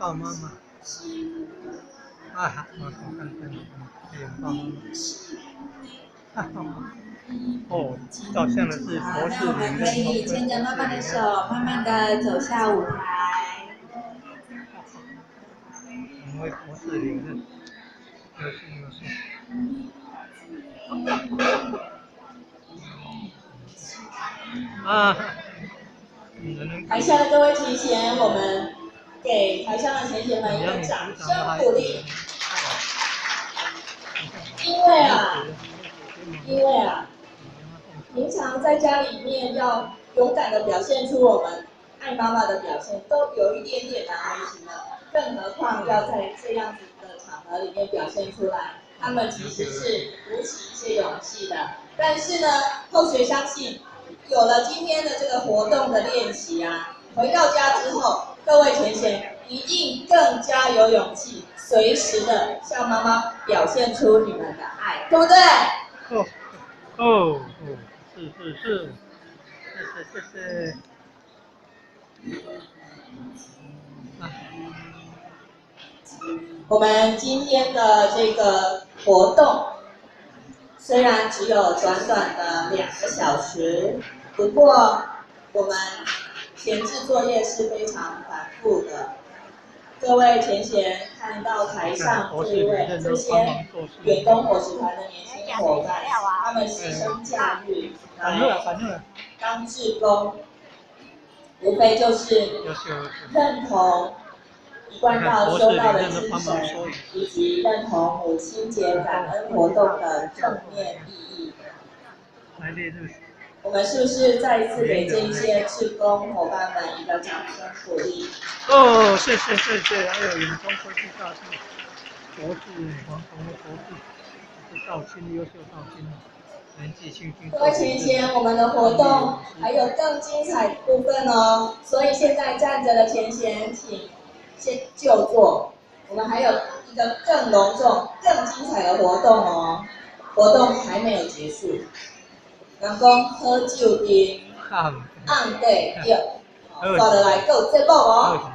抱妈妈。啊，我看看，可以拥抱妈妈。哦，照相的是好，博士那我们可以牵着妈妈的手，慢慢的走下舞台。成为博士林的，有趣。啊，台下的各位前贤，我们给台上的前贤们一个掌声鼓励。因为啊，平常在家里面要勇敢的表现出我们爱妈妈的表现，都有一点点难为情了，更何况要在这样子的场合里面表现出来，他们其实是鼓起一些勇气的。但是呢，后学相信，有了今天的这个活动的练习啊，回到家之后，各位前贤一定更加有勇气，随时的向妈妈表现出你们的爱，对不对？是，谢谢。我们今天的这个活动虽然只有短短的2个小时，不过我们前置作业是非常繁复的。各位前贤看到台上这些员工伙食团的年轻伙伴，他们牺牲假日来当志工，无非就是认同一贯道修道的精神，以及认同母亲节感恩活动的正面意义。我们是不是再一次给这一些志工伙伴们一个掌声鼓励？哦，谢谢，还有永丰科技大学博士黄宏的博士，是道亲优秀道亲，年纪轻轻。各位前贤，我们的活动还有更精彩的部分哦，所以现在站着的前贤，请先就坐。我们还有一个更隆重、更精彩的活动哦，活动还没有结束。人讲喝酒的，暗地对，坐落来够节目哦。